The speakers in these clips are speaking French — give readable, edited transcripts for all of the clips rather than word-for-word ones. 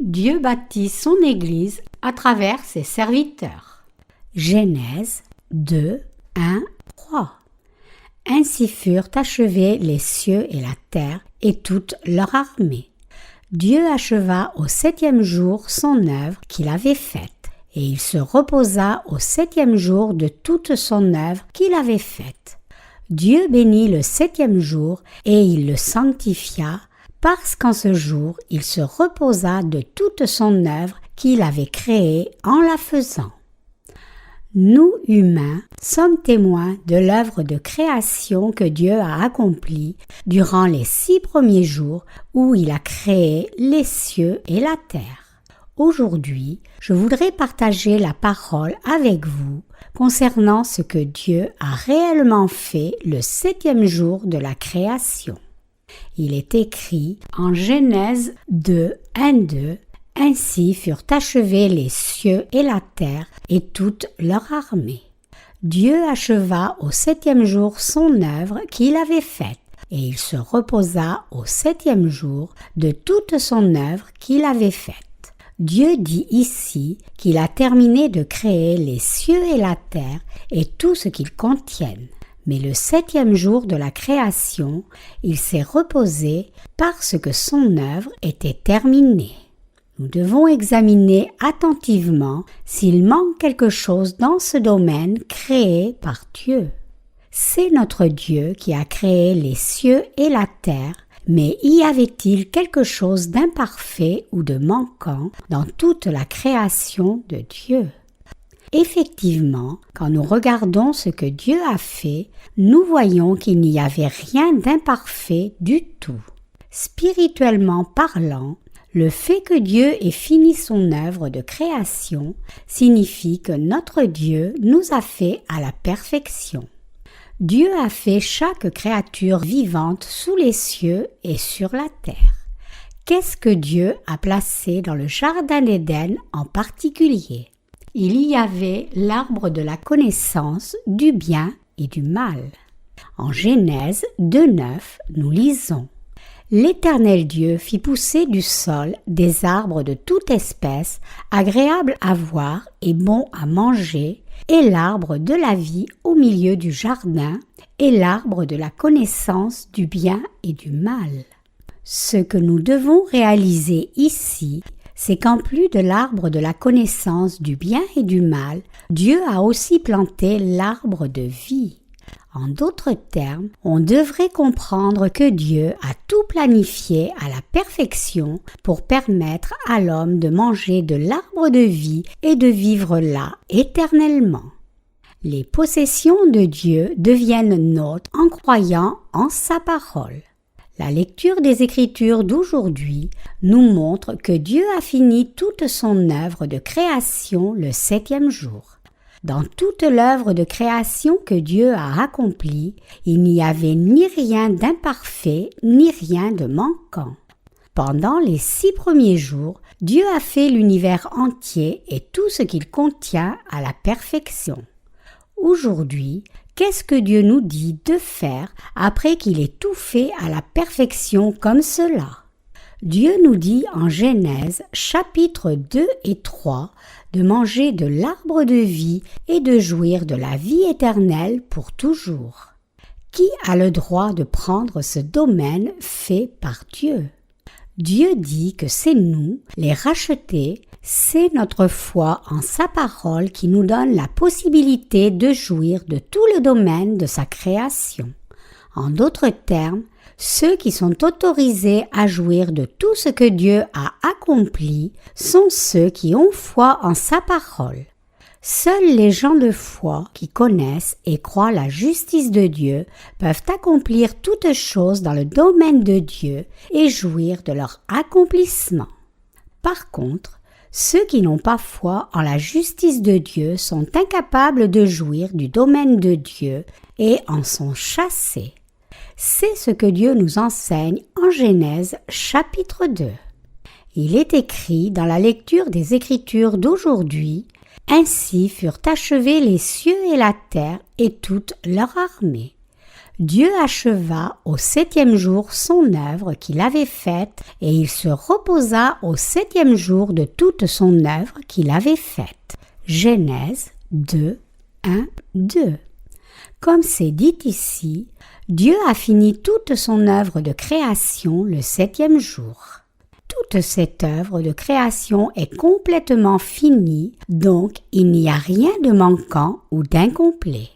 Dieu bâtit son Église à travers ses serviteurs. Genèse 2, 1, 3. Ainsi furent achevés les cieux et la terre et toute leur armée. Dieu acheva au 7e jour son œuvre qu'il avait faite, et il se reposa au 7e jour de toute son œuvre qu'il avait faite. Dieu bénit le 7e jour et il le sanctifia, parce qu'en ce jour il se reposa de toute son œuvre qu'il avait créée en la faisant. Nous, humains, sommes témoins de l'œuvre de création que Dieu a accomplie durant les 6 premiers jours où il a créé les cieux et la terre. Aujourd'hui, je voudrais partager la parole avec vous concernant ce que Dieu a réellement fait le 7e jour de la création. Il est écrit en Genèse 2, 1, 2, « Ainsi furent achevés les cieux et la terre et toute leur armée. Dieu acheva au 7e jour son œuvre qu'il avait faite, et il se reposa au 7e jour de toute son œuvre qu'il avait faite. » Dieu dit ici qu'il a terminé de créer les cieux et la terre et tout ce qu'ils contiennent. Mais le 7e jour de la création, il s'est reposé parce que son œuvre était terminée. Nous devons examiner attentivement s'il manque quelque chose dans ce domaine créé par Dieu. C'est notre Dieu qui a créé les cieux et la terre, mais y avait-il quelque chose d'imparfait ou de manquant dans toute la création de Dieu? Effectivement, quand nous regardons ce que Dieu a fait, nous voyons qu'il n'y avait rien d'imparfait du tout. Spirituellement parlant, le fait que Dieu ait fini son œuvre de création signifie que notre Dieu nous a fait à la perfection. Dieu a fait chaque créature vivante sous les cieux et sur la terre. Qu'est-ce que Dieu a placé dans le jardin d'Éden en particulier? Il y avait l'arbre de la connaissance du bien et du mal. En Genèse 2,9, nous lisons: L'Éternel Dieu fit pousser du sol des arbres de toute espèce, agréables à voir et bons à manger, et l'arbre de la vie au milieu du jardin, et l'arbre de la connaissance du bien et du mal. Ce que nous devons réaliser ici, c'est qu'en plus de l'arbre de la connaissance du bien et du mal, Dieu a aussi planté l'arbre de vie. En d'autres termes, on devrait comprendre que Dieu a tout planifié à la perfection pour permettre à l'homme de manger de l'arbre de vie et de vivre là éternellement. Les possessions de Dieu deviennent nôtres en croyant en sa parole. La lecture des Écritures d'aujourd'hui nous montre que Dieu a fini toute son œuvre de création le 7e jour. Dans toute l'œuvre de création que Dieu a accomplie, il n'y avait ni rien d'imparfait, ni rien de manquant. Pendant les 6 premiers jours, Dieu a fait l'univers entier et tout ce qu'il contient à la perfection. Aujourd'hui, qu'est-ce que Dieu nous dit de faire après qu'il ait tout fait à la perfection comme cela? Dieu nous dit en Genèse chapitre 2 et 3 de manger de l'arbre de vie et de jouir de la vie éternelle pour toujours. Qui a le droit de prendre ce domaine fait par Dieu? Dieu dit que c'est nous, les rachetés, c'est notre foi en sa parole qui nous donne la possibilité de jouir de tout le domaine de sa création. En d'autres termes, ceux qui sont autorisés à jouir de tout ce que Dieu a accompli sont ceux qui ont foi en sa parole. Seuls les gens de foi qui connaissent et croient la justice de Dieu peuvent accomplir toutes choses dans le domaine de Dieu et jouir de leur accomplissement. Par contre, ceux qui n'ont pas foi en la justice de Dieu sont incapables de jouir du domaine de Dieu et en sont chassés. C'est ce que Dieu nous enseigne en Genèse chapitre 2. Il est écrit dans la lecture des Écritures d'aujourd'hui: « Ainsi furent achevés les cieux et la terre et toute leur armée. » Dieu acheva au 7e jour son œuvre qu'il avait faite et il se reposa au 7e jour de toute son œuvre qu'il avait faite. Genèse 2, 1, 2. Comme c'est dit ici, Dieu a fini toute son œuvre de création le 7e jour. Toute cette œuvre de création est complètement finie, donc il n'y a rien de manquant ou d'incomplet.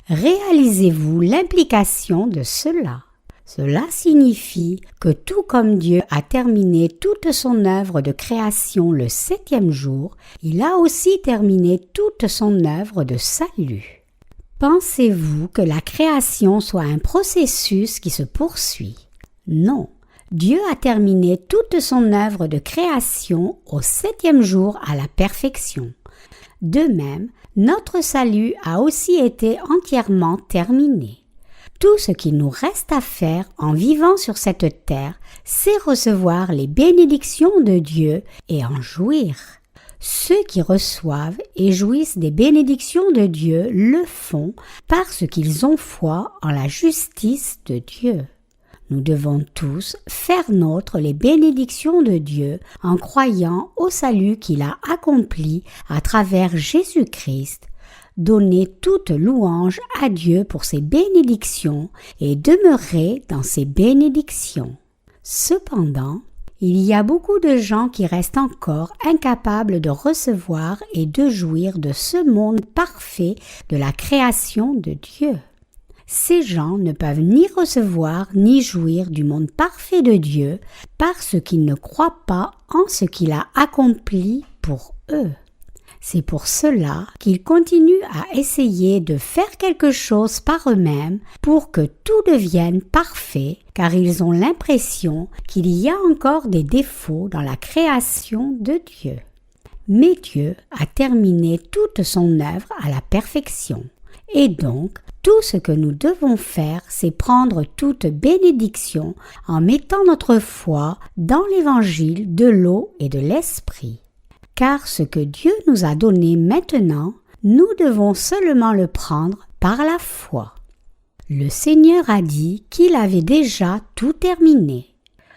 Réalisez-vous l'implication de cela. Cela signifie que tout comme Dieu a terminé toute son œuvre de création le 7e jour, il a aussi terminé toute son œuvre de salut. Pensez-vous que la création soit un processus qui se poursuit? Non. Dieu a terminé toute son œuvre de création au 7e jour à la perfection. De même, notre salut a aussi été entièrement terminé. Tout ce qu'il nous reste à faire en vivant sur cette terre, c'est recevoir les bénédictions de Dieu et en jouir. Ceux qui reçoivent et jouissent des bénédictions de Dieu le font parce qu'ils ont foi en la justice de Dieu. Nous devons tous faire nôtres les bénédictions de Dieu en croyant au salut qu'il a accompli à travers Jésus-Christ, donner toute louange à Dieu pour ses bénédictions et demeurer dans ses bénédictions. Cependant, il y a beaucoup de gens qui restent encore incapables de recevoir et de jouir de ce monde parfait de la création de Dieu. Ces gens ne peuvent ni recevoir ni jouir du monde parfait de Dieu parce qu'ils ne croient pas en ce qu'il a accompli pour eux. C'est pour cela qu'ils continuent à essayer de faire quelque chose par eux-mêmes pour que tout devienne parfait, car ils ont l'impression qu'il y a encore des défauts dans la création de Dieu. Mais Dieu a terminé toute son œuvre à la perfection. Et donc, tout ce que nous devons faire, c'est prendre toute bénédiction en mettant notre foi dans l'évangile de l'eau et de l'esprit. Car ce que Dieu nous a donné maintenant, nous devons seulement le prendre par la foi. Le Seigneur a dit qu'il avait déjà tout terminé.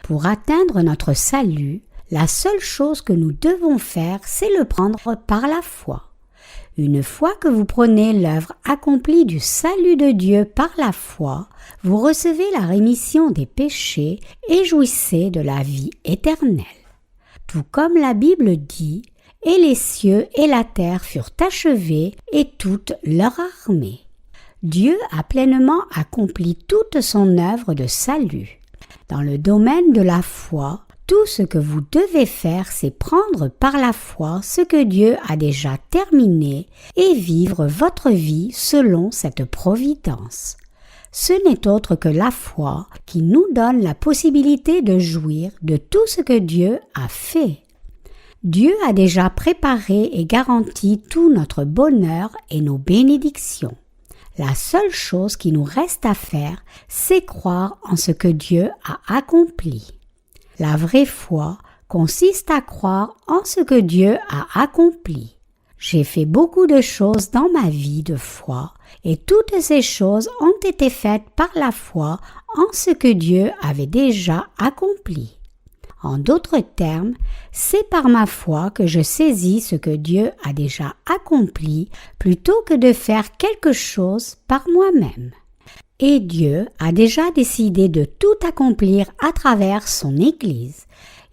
Pour atteindre notre salut, la seule chose que nous devons faire, c'est le prendre par la foi. Une fois que vous prenez l'œuvre accomplie du salut de Dieu par la foi, vous recevez la rémission des péchés et jouissez de la vie éternelle. Tout comme la Bible dit, « Et les cieux et la terre furent achevés et toute leur armée. » Dieu a pleinement accompli toute son œuvre de salut. Dans le domaine de la foi, tout ce que vous devez faire, c'est prendre par la foi ce que Dieu a déjà terminé et vivre votre vie selon cette providence. Ce n'est autre que la foi qui nous donne la possibilité de jouir de tout ce que Dieu a fait. Dieu a déjà préparé et garanti tout notre bonheur et nos bénédictions. La seule chose qui nous reste à faire, c'est croire en ce que Dieu a accompli. La vraie foi consiste à croire en ce que Dieu a accompli. J'ai fait beaucoup de choses dans ma vie de foi et toutes ces choses ont été faites par la foi en ce que Dieu avait déjà accompli. En d'autres termes, c'est par ma foi que je saisis ce que Dieu a déjà accompli plutôt que de faire quelque chose par moi-même. Et Dieu a déjà décidé de tout accomplir à travers son Église.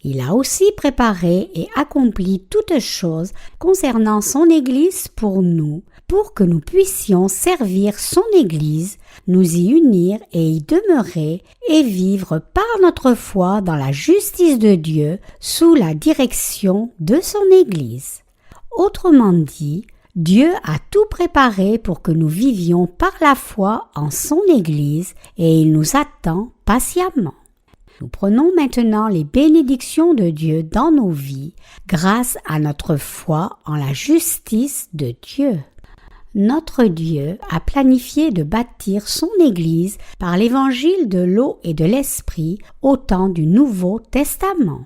Il a aussi préparé et accompli toutes choses concernant son Église pour nous, pour que nous puissions servir son Église, nous y unir et y demeurer et vivre par notre foi dans la justice de Dieu sous la direction de son Église. Autrement dit, Dieu a tout préparé pour que nous vivions par la foi en son Église et il nous attend patiemment. Nous prenons maintenant les bénédictions de Dieu dans nos vies grâce à notre foi en la justice de Dieu. Notre Dieu a planifié de bâtir son Église par l'évangile de l'eau et de l'esprit au temps du Nouveau Testament.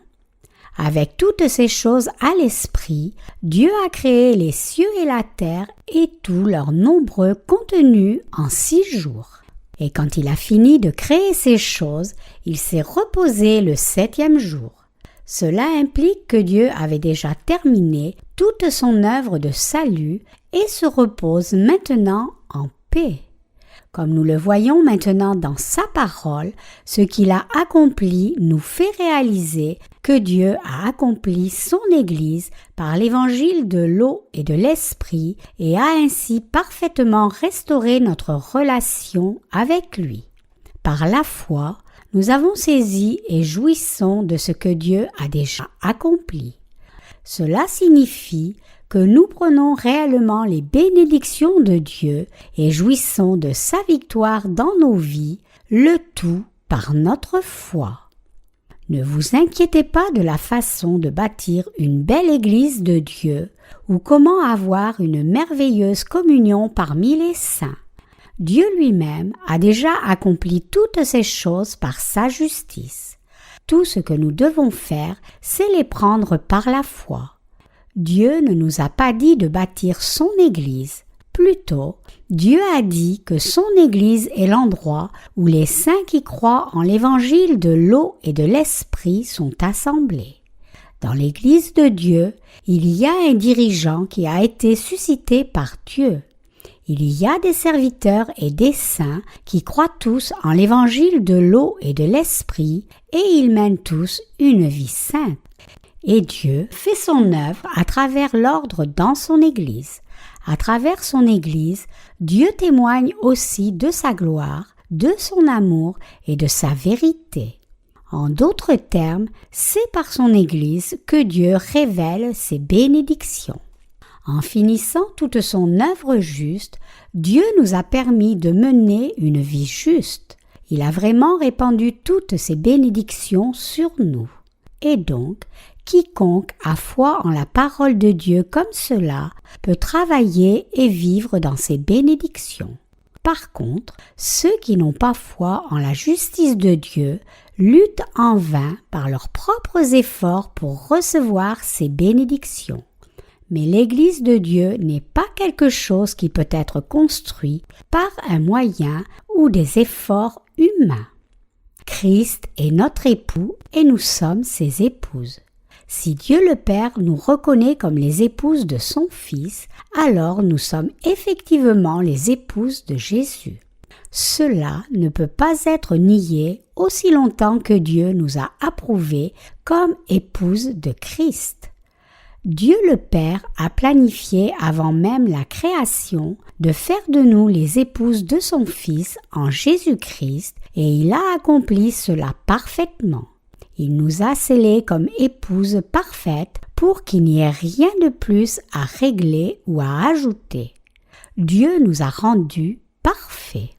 Avec toutes ces choses à l'esprit, Dieu a créé les cieux et la terre et tous leurs nombreux contenus en 6 jours. Et quand il a fini de créer ces choses, il s'est reposé le 7e jour. Cela implique que Dieu avait déjà terminé toute son œuvre de salut et se repose maintenant en paix. Comme nous le voyons maintenant dans sa parole, ce qu'il a accompli nous fait réaliser que Dieu a accompli son Église par l'évangile de l'eau et de l'esprit et a ainsi parfaitement restauré notre relation avec lui. Par la foi, nous avons saisi et jouissons de ce que Dieu a déjà accompli. Cela signifie que nous prenons réellement les bénédictions de Dieu et jouissons de sa victoire dans nos vies, le tout par notre foi. Ne vous inquiétez pas de la façon de bâtir une belle église de Dieu ou comment avoir une merveilleuse communion parmi les saints. Dieu lui-même a déjà accompli toutes ces choses par sa justice. Tout ce que nous devons faire, c'est les prendre par la foi. Dieu ne nous a pas dit de bâtir son Église. Plutôt, Dieu a dit que son Église est l'endroit où les saints qui croient en l'évangile de l'eau et de l'esprit sont assemblés. Dans l'Église de Dieu, il y a un dirigeant qui a été suscité par Dieu. Il y a des serviteurs et des saints qui croient tous en l'évangile de l'eau et de l'esprit et ils mènent tous une vie sainte. Et Dieu fait son œuvre à travers l'ordre dans son Église. À travers son Église, Dieu témoigne aussi de sa gloire, de son amour et de sa vérité. En d'autres termes, c'est par son Église que Dieu révèle ses bénédictions. En finissant toute son œuvre juste, Dieu nous a permis de mener une vie juste. Il a vraiment répandu toutes ses bénédictions sur nous. Et donc, quiconque a foi en la parole de Dieu comme cela peut travailler et vivre dans ses bénédictions. Par contre, ceux qui n'ont pas foi en la justice de Dieu luttent en vain par leurs propres efforts pour recevoir ces bénédictions. Mais l'Église de Dieu n'est pas quelque chose qui peut être construit par un moyen ou des efforts humains. Christ est notre époux et nous sommes ses épouses. Si Dieu le Père nous reconnaît comme les épouses de son Fils, alors nous sommes effectivement les épouses de Jésus. Cela ne peut pas être nié aussi longtemps que Dieu nous a approuvés comme épouses de Christ. Dieu le Père a planifié avant même la création de faire de nous les épouses de son Fils en Jésus-Christ et il a accompli cela parfaitement. Il nous a scellés comme épouses parfaites pour qu'il n'y ait rien de plus à régler ou à ajouter. Dieu nous a rendus parfaits.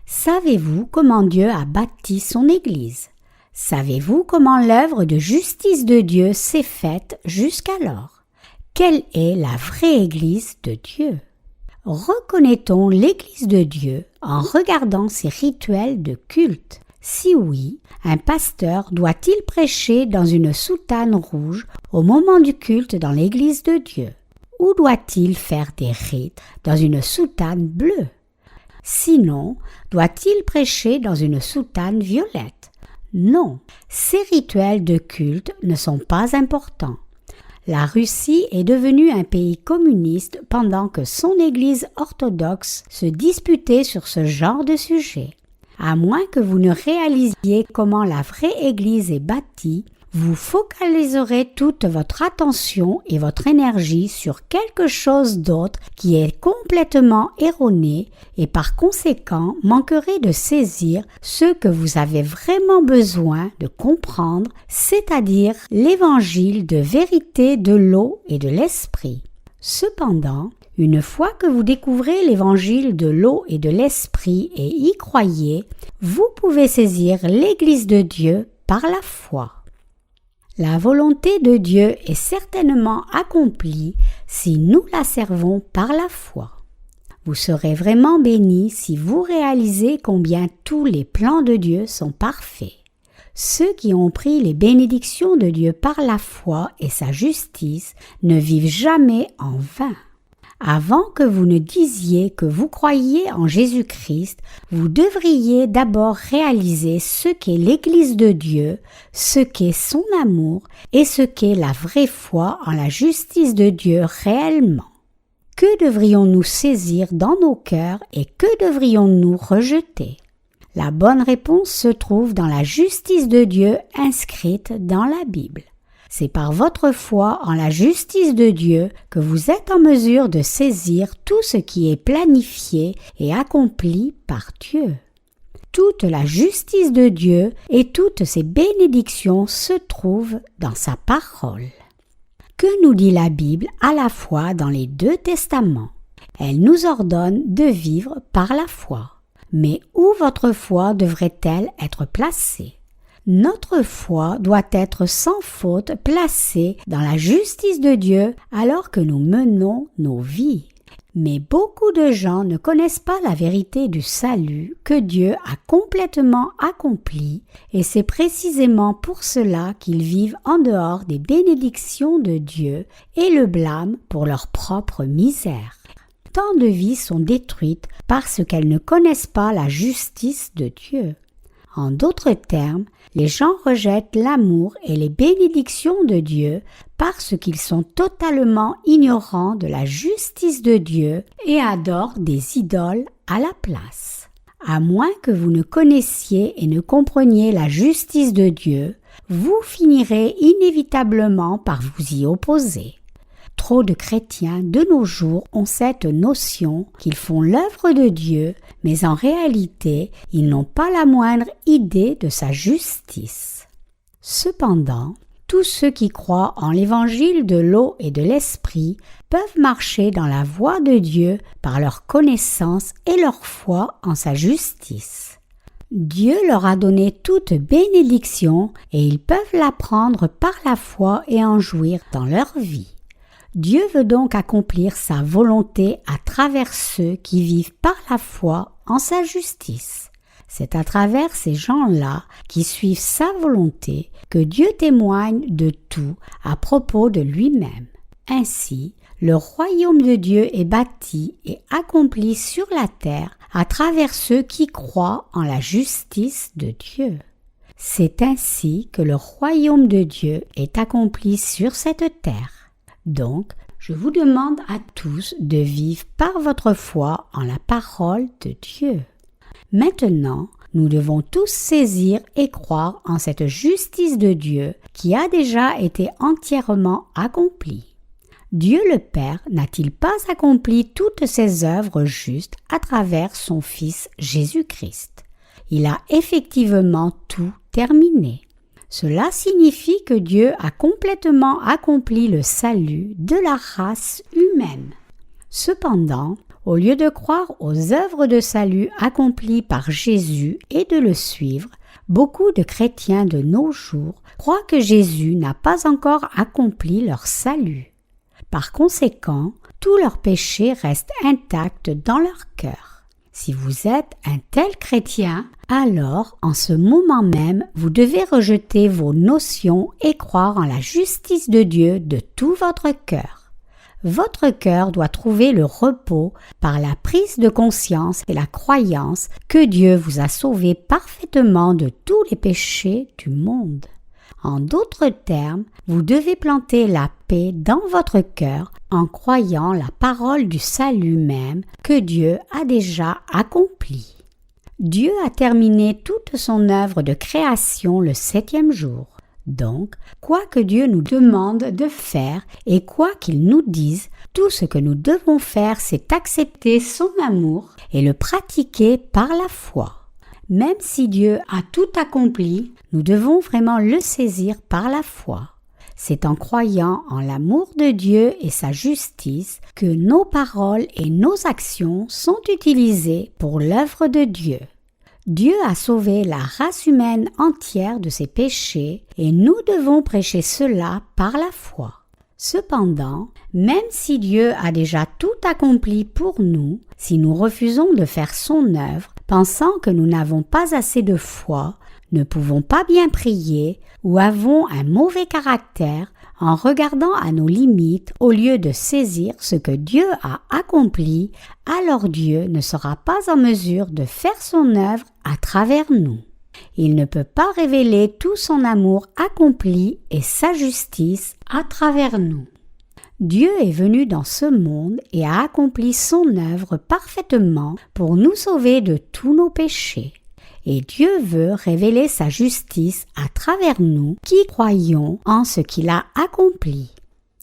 Savez-vous comment Dieu a bâti son Église? Savez-vous comment l'œuvre de justice de Dieu s'est faite jusqu'alors? Quelle est la vraie Église de Dieu? Reconnaît-on l'Église de Dieu en regardant ses rituels de culte? Si oui, un pasteur doit-il prêcher dans une soutane rouge au moment du culte dans l'Église de Dieu? Ou doit-il faire des rites dans une soutane bleue? Sinon, doit-il prêcher dans une soutane violette? Non, ces rituels de culte ne sont pas importants. La Russie est devenue un pays communiste pendant que son Église orthodoxe se disputait sur ce genre de sujet. À moins que vous ne réalisiez comment la vraie Église est bâtie, vous focaliserez toute votre attention et votre énergie sur quelque chose d'autre qui est complètement erroné et par conséquent manquerez de saisir ce que vous avez vraiment besoin de comprendre, c'est-à-dire l'évangile de vérité de l'eau et de l'esprit. Cependant, une fois que vous découvrez l'évangile de l'eau et de l'esprit et y croyez, vous pouvez saisir l'Église de Dieu par la foi. La volonté de Dieu est certainement accomplie si nous la servons par la foi. Vous serez vraiment bénis si vous réalisez combien tous les plans de Dieu sont parfaits. Ceux qui ont pris les bénédictions de Dieu par la foi et sa justice ne vivent jamais en vain. Avant que vous ne disiez que vous croyiez en Jésus-Christ, vous devriez d'abord réaliser ce qu'est l'Église de Dieu, ce qu'est son amour et ce qu'est la vraie foi en la justice de Dieu réellement. Que devrions-nous saisir dans nos cœurs et que devrions-nous rejeter? La bonne réponse se trouve dans la justice de Dieu inscrite dans la Bible. C'est par votre foi en la justice de Dieu que vous êtes en mesure de saisir tout ce qui est planifié et accompli par Dieu. Toute la justice de Dieu et toutes ses bénédictions se trouvent dans sa parole. Que nous dit la Bible à la fois dans les deux testaments? Elle nous ordonne de vivre par la foi. Mais où votre foi devrait-elle être placée? Notre foi doit être sans faute placée dans la justice de Dieu alors que nous menons nos vies. Mais beaucoup de gens ne connaissent pas la vérité du salut que Dieu a complètement accompli et c'est précisément pour cela qu'ils vivent en dehors des bénédictions de Dieu et le blâment pour leur propre misère. Tant de vies sont détruites parce qu'elles ne connaissent pas la justice de Dieu. En d'autres termes, les gens rejettent l'amour et les bénédictions de Dieu parce qu'ils sont totalement ignorants de la justice de Dieu et adorent des idoles à la place. À moins que vous ne connaissiez et ne compreniez la justice de Dieu, vous finirez inévitablement par vous y opposer. Trop de chrétiens de nos jours ont cette notion qu'ils font l'œuvre de Dieu, mais en réalité, ils n'ont pas la moindre idée de sa justice. Cependant, tous ceux qui croient en l'évangile de l'eau et de l'esprit peuvent marcher dans la voie de Dieu par leur connaissance et leur foi en sa justice. Dieu leur a donné toute bénédiction et ils peuvent la prendre par la foi et en jouir dans leur vie. Dieu veut donc accomplir sa volonté à travers ceux qui vivent par la foi en sa justice. C'est à travers ces gens-là qui suivent sa volonté que Dieu témoigne de tout à propos de lui-même. Ainsi, le royaume de Dieu est bâti et accompli sur la terre à travers ceux qui croient en la justice de Dieu. C'est ainsi que le royaume de Dieu est accompli sur cette terre. Donc, je vous demande à tous de vivre par votre foi en la parole de Dieu. Maintenant, nous devons tous saisir et croire en cette justice de Dieu qui a déjà été entièrement accomplie. Dieu le Père n'a-t-il pas accompli toutes ses œuvres justes à travers son Fils Jésus-Christ? Il a effectivement tout terminé. Cela signifie que Dieu a complètement accompli le salut de la race humaine. Cependant, au lieu de croire aux œuvres de salut accomplies par Jésus et de le suivre, beaucoup de chrétiens de nos jours croient que Jésus n'a pas encore accompli leur salut. Par conséquent, tous leurs péchés restent intacts dans leur cœur. Si vous êtes un tel chrétien, alors, en ce moment même, vous devez rejeter vos notions et croire en la justice de Dieu de tout votre cœur. Votre cœur doit trouver le repos par la prise de conscience et la croyance que Dieu vous a sauvé parfaitement de tous les péchés du monde. En d'autres termes, vous devez planter la paix dans votre cœur en croyant la parole du salut même que Dieu a déjà accomplie. Dieu a terminé toute son œuvre de création le 7e jour. Donc, quoi que Dieu nous demande de faire et quoi qu'il nous dise, tout ce que nous devons faire, c'est accepter son amour et le pratiquer par la foi. Même si Dieu a tout accompli, nous devons vraiment le saisir par la foi. C'est en croyant en l'amour de Dieu et sa justice que nos paroles et nos actions sont utilisées pour l'œuvre de Dieu. Dieu a sauvé la race humaine entière de ses péchés et nous devons prêcher cela par la foi. Cependant, même si Dieu a déjà tout accompli pour nous, si nous refusons de faire son œuvre, pensant que nous n'avons pas assez de foi, ne pouvons pas bien prier ou avons un mauvais caractère en regardant à nos limites au lieu de saisir ce que Dieu a accompli, alors Dieu ne sera pas en mesure de faire son œuvre à travers nous. Il ne peut pas révéler tout son amour accompli et sa justice à travers nous. Dieu est venu dans ce monde et a accompli son œuvre parfaitement pour nous sauver de tous nos péchés. Et Dieu veut révéler sa justice à travers nous qui croyons en ce qu'il a accompli.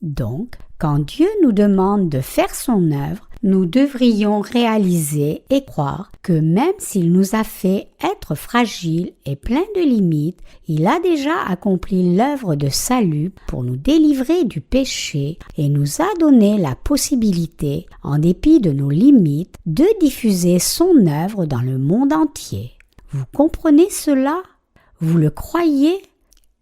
Donc, quand Dieu nous demande de faire son œuvre, nous devrions réaliser et croire que même s'il nous a fait être fragiles et pleins de limites, il a déjà accompli l'œuvre de salut pour nous délivrer du péché et nous a donné la possibilité, en dépit de nos limites, de diffuser son œuvre dans le monde entier. Vous comprenez cela? Vous le croyez?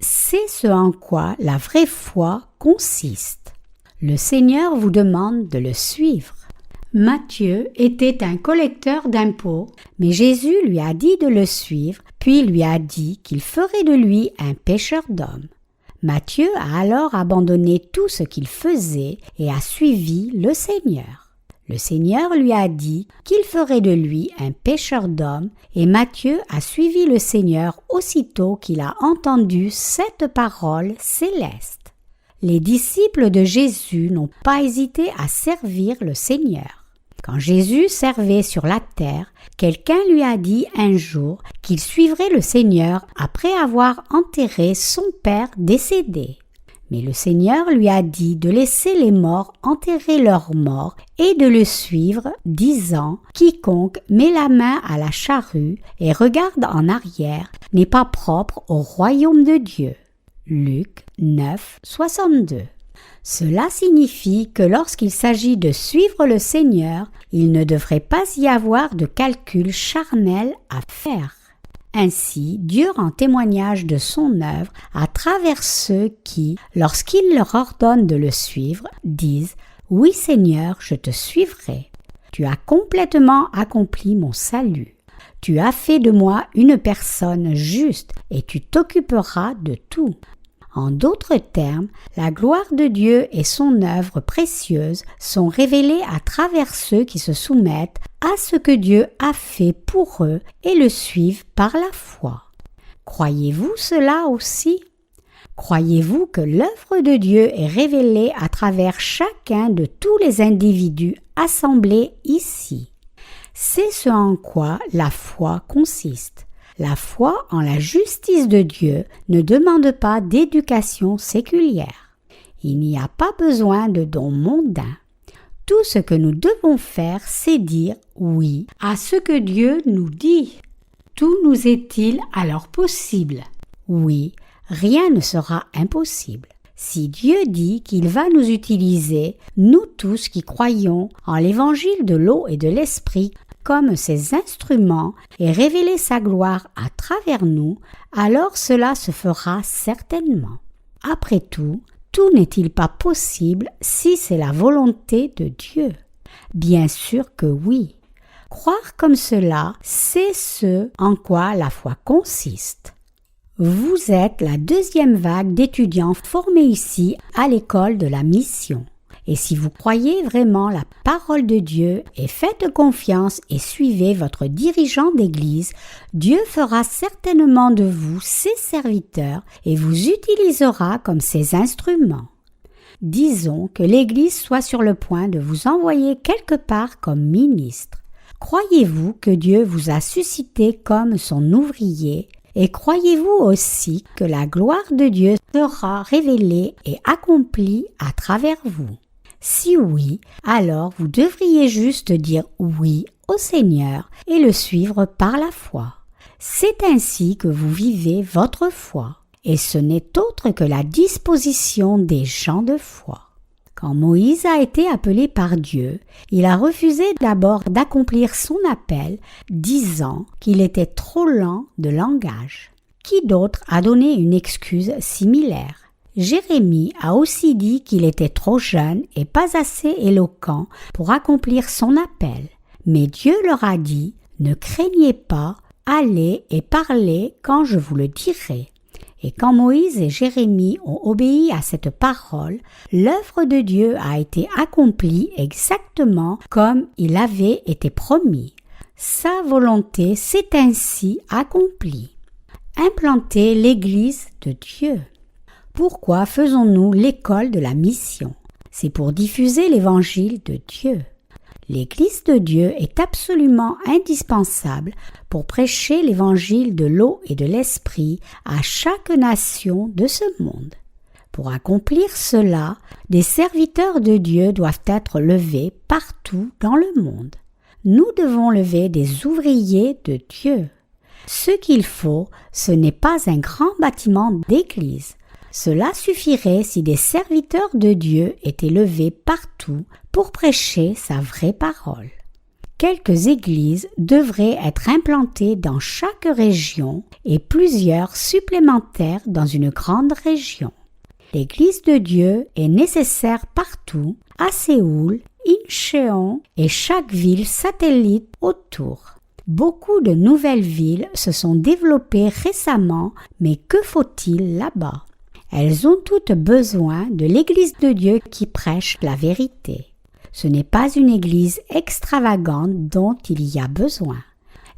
C'est ce en quoi la vraie foi consiste. Le Seigneur vous demande de le suivre. Matthieu était un collecteur d'impôts, mais Jésus lui a dit de le suivre, puis lui a dit qu'il ferait de lui un pêcheur d'hommes. Matthieu a alors abandonné tout ce qu'il faisait et a suivi le Seigneur. Le Seigneur lui a dit qu'il ferait de lui un pêcheur d'hommes, et Matthieu a suivi le Seigneur aussitôt qu'il a entendu cette parole céleste. Les disciples de Jésus n'ont pas hésité à servir le Seigneur. Quand Jésus servait sur la terre, quelqu'un lui a dit un jour qu'il suivrait le Seigneur après avoir enterré son père décédé. Mais le Seigneur lui a dit de laisser les morts enterrer leurs morts et de le suivre, disant « Quiconque met la main à la charrue et regarde en arrière n'est pas propre au royaume de Dieu. » Luc 9, 62. Cela signifie que lorsqu'il s'agit de suivre le Seigneur, il ne devrait pas y avoir de calcul charnel à faire. Ainsi, Dieu rend témoignage de son œuvre à travers ceux qui, lorsqu'il leur ordonne de le suivre, disent « Oui Seigneur, je te suivrai. Tu as complètement accompli mon salut. Tu as fait de moi une personne juste et tu t'occuperas de tout. » En d'autres termes, la gloire de Dieu et son œuvre précieuse sont révélées à travers ceux qui se soumettent à ce que Dieu a fait pour eux et le suivent par la foi. Croyez-vous cela aussi? Croyez-vous que l'œuvre de Dieu est révélée à travers chacun de tous les individus assemblés ici? C'est ce en quoi la foi consiste. La foi en la justice de Dieu ne demande pas d'éducation séculière. Il n'y a pas besoin de dons mondains. Tout ce que nous devons faire, c'est dire oui à ce que Dieu nous dit. Tout nous est-il alors possible? Oui, rien ne sera impossible. Si Dieu dit qu'il va nous utiliser, nous tous qui croyons en l'évangile de l'eau et de l'esprit, comme ses instruments et révéler sa gloire à travers nous, alors cela se fera certainement. Après tout, tout n'est-il pas possible si c'est la volonté de Dieu? Bien sûr que oui. Croire comme cela, c'est ce en quoi la foi consiste. Vous êtes la deuxième vague d'étudiants formés ici à l'école de la mission. Et si vous croyez vraiment la parole de Dieu et faites confiance et suivez votre dirigeant d'église, Dieu fera certainement de vous ses serviteurs et vous utilisera comme ses instruments. Disons que l'église soit sur le point de vous envoyer quelque part comme ministre. Croyez-vous que Dieu vous a suscité comme son ouvrier et croyez-vous aussi que la gloire de Dieu sera révélée et accomplie à travers vous? Si oui, alors vous devriez juste dire oui au Seigneur et le suivre par la foi. C'est ainsi que vous vivez votre foi, et ce n'est autre que la disposition des gens de foi. Quand Moïse a été appelé par Dieu, il a refusé d'abord d'accomplir son appel, disant qu'il était trop lent de langage. Qui d'autre a donné une excuse similaire? Jérémie a aussi dit qu'il était trop jeune et pas assez éloquent pour accomplir son appel. Mais Dieu leur a dit « Ne craignez pas, allez et parlez quand je vous le dirai. Et quand Moïse et Jérémie ont obéi à cette parole, l'œuvre de Dieu a été accomplie exactement comme il avait été promis. Sa volonté s'est ainsi accomplie. Implanter l'Église de Dieu. Pourquoi faisons-nous l'école de la mission? C'est pour diffuser l'Évangile de Dieu. L'Église de Dieu est absolument indispensable pour prêcher l'Évangile de l'eau et de l'Esprit à chaque nation de ce monde. Pour accomplir cela, des serviteurs de Dieu doivent être levés partout dans le monde. Nous devons lever des ouvriers de Dieu. Ce qu'il faut, ce n'est pas un grand bâtiment d'église. Cela suffirait si des serviteurs de Dieu étaient levés partout pour prêcher sa vraie parole. Quelques églises devraient être implantées dans chaque région et plusieurs supplémentaires dans une grande région. L'Église de Dieu est nécessaire partout, à Séoul, Incheon et chaque ville satellite autour. Beaucoup de nouvelles villes se sont développées récemment, mais que faut-il là-bas? Elles ont toutes besoin de l'Église de Dieu qui prêche la vérité. Ce n'est pas une église extravagante dont il y a besoin.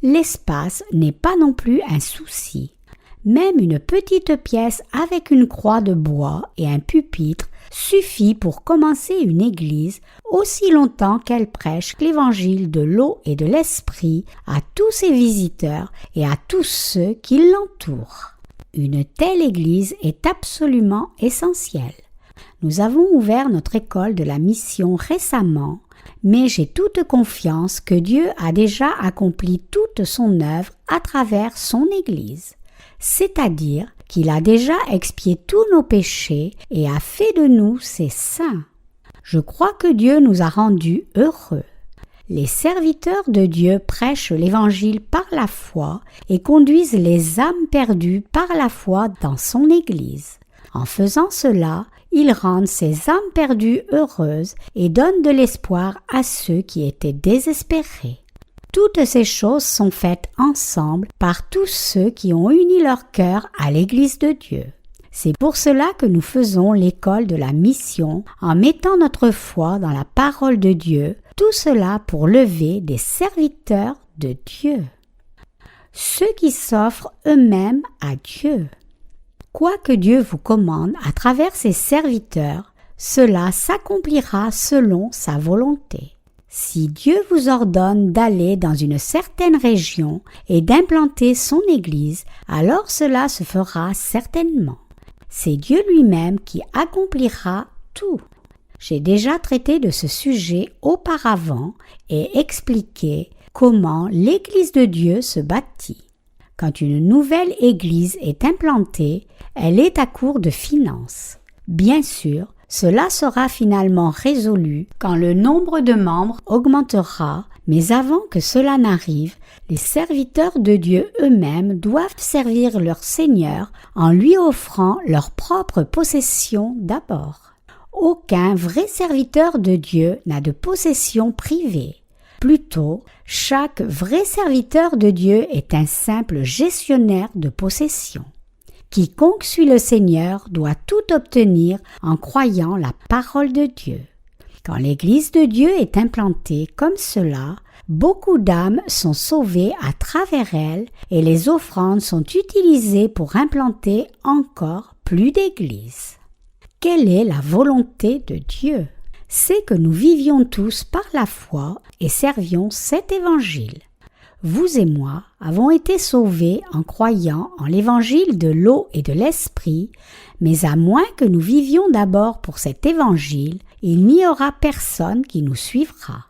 L'espace n'est pas non plus un souci. Même une petite pièce avec une croix de bois et un pupitre suffit pour commencer une église aussi longtemps qu'elle prêche l'évangile de l'eau et de l'esprit à tous ses visiteurs et à tous ceux qui l'entourent. Une telle église est absolument essentielle. Nous avons ouvert notre école de la mission récemment, mais j'ai toute confiance que Dieu a déjà accompli toute son œuvre à travers son Église. C'est-à-dire qu'il a déjà expié tous nos péchés et a fait de nous ses saints. Je crois que Dieu nous a rendus heureux. Les serviteurs de Dieu prêchent l'Évangile par la foi et conduisent les âmes perdues par la foi dans son Église. En faisant cela, ils rendent ces âmes perdues heureuses et donnent de l'espoir à ceux qui étaient désespérés. Toutes ces choses sont faites ensemble par tous ceux qui ont uni leur cœur à l'Église de Dieu. C'est pour cela que nous faisons l'école de la mission en mettant notre foi dans la parole de Dieu, tout cela pour lever des serviteurs de Dieu. Ceux qui s'offrent eux-mêmes à Dieu. Quoi que Dieu vous commande à travers ses serviteurs, cela s'accomplira selon sa volonté. Si Dieu vous ordonne d'aller dans une certaine région et d'implanter son Église, alors cela se fera certainement. C'est Dieu lui-même qui accomplira tout. J'ai déjà traité de ce sujet auparavant et expliqué comment l'Église de Dieu se bâtit. Quand une nouvelle Église est implantée, elle est à court de finances. Bien sûr, cela sera finalement résolu quand le nombre de membres augmentera, mais avant que cela n'arrive, les serviteurs de Dieu eux-mêmes doivent servir leur Seigneur en lui offrant leur propre possession d'abord. Aucun vrai serviteur de Dieu n'a de possession privée. Plutôt, chaque vrai serviteur de Dieu est un simple gestionnaire de possession. Quiconque suit le Seigneur doit tout obtenir en croyant la parole de Dieu. Quand l'Église de Dieu est implantée comme cela, beaucoup d'âmes sont sauvées à travers elle et les offrandes sont utilisées pour implanter encore plus d'églises. Quelle est la volonté de Dieu? C'est que nous vivions tous par la foi et servions cet évangile. Vous et moi avons été sauvés en croyant en l'évangile de l'eau et de l'esprit, mais à moins que nous vivions d'abord pour cet évangile, il n'y aura personne qui nous suivra.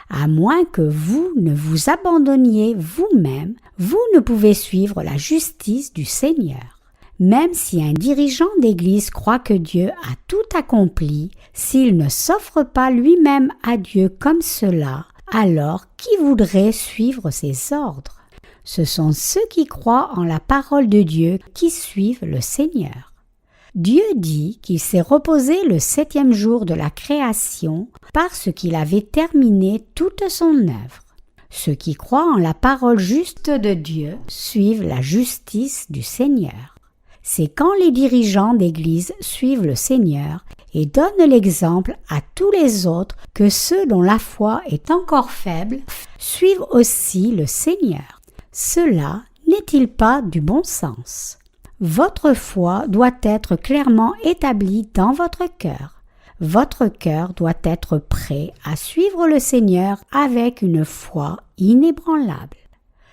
À moins que vous ne vous abandonniez vous-même, vous ne pouvez suivre la justice du Seigneur. Même si un dirigeant d'église croit que Dieu a tout accompli, s'il ne s'offre pas lui-même à Dieu comme cela, alors qui voudrait suivre ses ordres? Ce sont ceux qui croient en la parole de Dieu qui suivent le Seigneur. Dieu dit qu'il s'est reposé le 7e jour de la création parce qu'il avait terminé toute son œuvre. Ceux qui croient en la parole juste de Dieu suivent la justice du Seigneur. C'est quand les dirigeants d'Église suivent le Seigneur et donnent l'exemple à tous les autres que ceux dont la foi est encore faible suivent aussi le Seigneur. Cela n'est-il pas du bon sens? Votre foi doit être clairement établie dans votre cœur. Votre cœur doit être prêt à suivre le Seigneur avec une foi inébranlable.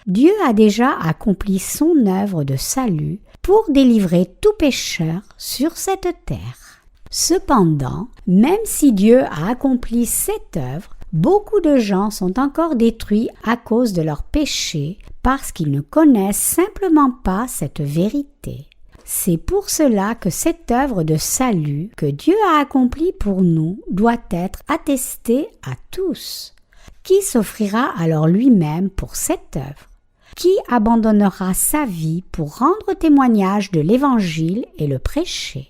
Dieu a déjà accompli son œuvre de salut pour délivrer tout pécheur sur cette terre. Cependant, même si Dieu a accompli cette œuvre, beaucoup de gens sont encore détruits à cause de leurs péchés parce qu'ils ne connaissent simplement pas cette vérité. C'est pour cela que cette œuvre de salut que Dieu a accomplie pour nous doit être attestée à tous. Qui s'offrira alors lui-même pour cette œuvre? Qui abandonnera sa vie pour rendre témoignage de l'Évangile et le prêcher?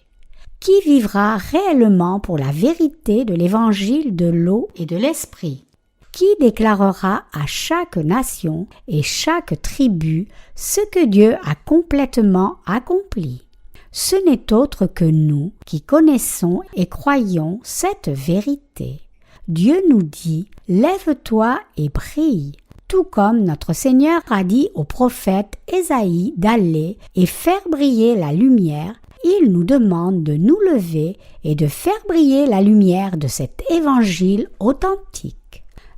Qui vivra réellement pour la vérité de l'Évangile de l'eau et de l'Esprit? Qui déclarera à chaque nation et chaque tribu ce que Dieu a complètement accompli? Ce n'est autre que nous qui connaissons et croyons cette vérité. Dieu nous dit « Lève-toi et brille ». Tout comme notre Seigneur a dit au prophète Ésaïe d'aller et faire briller la lumière, il nous demande de nous lever et de faire briller la lumière de cet évangile authentique.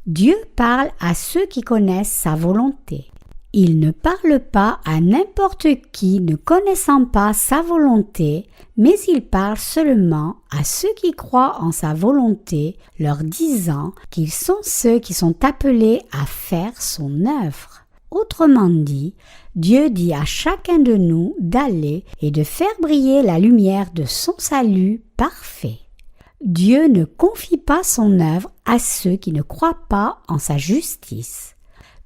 Dieu parle à ceux qui connaissent sa volonté. Il ne parle pas à n'importe qui ne connaissant pas sa volonté, mais il parle seulement à ceux qui croient en sa volonté, leur disant qu'ils sont ceux qui sont appelés à faire son œuvre. Autrement dit, Dieu dit à chacun de nous d'aller et de faire briller la lumière de son salut parfait. Dieu ne confie pas son œuvre à ceux qui ne croient pas en sa justice.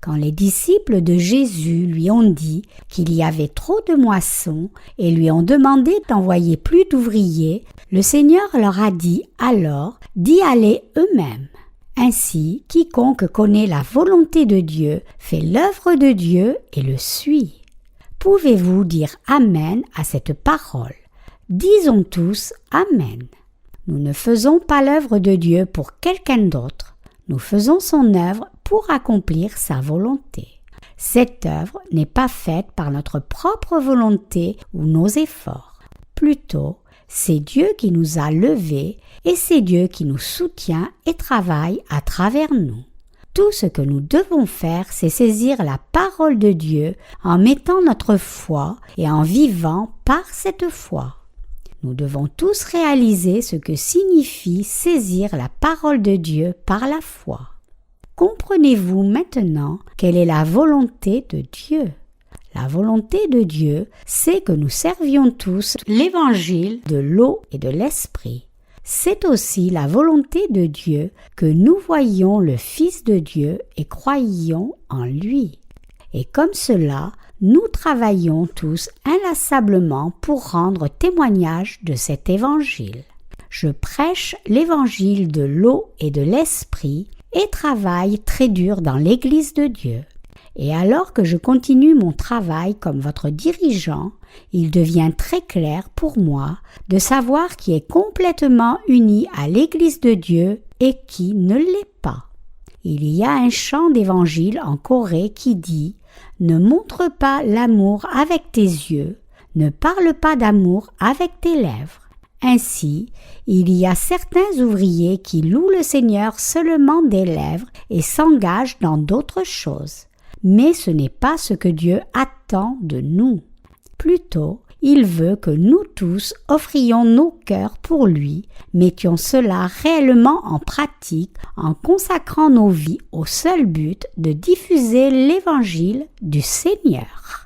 Quand les disciples de Jésus lui ont dit qu'il y avait trop de moissons et lui ont demandé d'envoyer plus d'ouvriers, le Seigneur leur a dit alors d'y aller eux-mêmes. Ainsi, quiconque connaît la volonté de Dieu fait l'œuvre de Dieu et le suit. Pouvez-vous dire Amen à cette parole? Disons tous Amen. Nous ne faisons pas l'œuvre de Dieu pour quelqu'un d'autre. Nous faisons son œuvre pour accomplir sa volonté. Cette œuvre n'est pas faite par notre propre volonté ou nos efforts. Plutôt, c'est Dieu qui nous a levés et c'est Dieu qui nous soutient et travaille à travers nous. Tout ce que nous devons faire, c'est saisir la parole de Dieu en mettant notre foi et en vivant par cette foi. Nous devons tous réaliser ce que signifie saisir la parole de Dieu par la foi. Comprenez-vous maintenant quelle est la volonté de Dieu? La volonté de Dieu, c'est que nous servions tous l'évangile de l'eau et de l'esprit. C'est aussi la volonté de Dieu que nous voyions le Fils de Dieu et croyions en lui. Et comme cela, nous travaillons tous inlassablement pour rendre témoignage de cet évangile. Je prêche l'évangile de l'eau et de l'esprit et travaille très dur dans l'Église de Dieu. Et alors que je continue mon travail comme votre dirigeant, il devient très clair pour moi de savoir qui est complètement uni à l'Église de Dieu et qui ne l'est pas. Il y a un chant d'évangile en Corée qui dit « Ne montre pas l'amour avec tes yeux, ne parle pas d'amour avec tes lèvres ». Ainsi, il y a certains ouvriers qui louent le Seigneur seulement des lèvres et s'engagent dans d'autres choses. Mais ce n'est pas ce que Dieu attend de nous. Plutôt, il veut que nous tous offrions nos cœurs pour lui, mettions cela réellement en pratique en consacrant nos vies au seul but de diffuser l'évangile du Seigneur.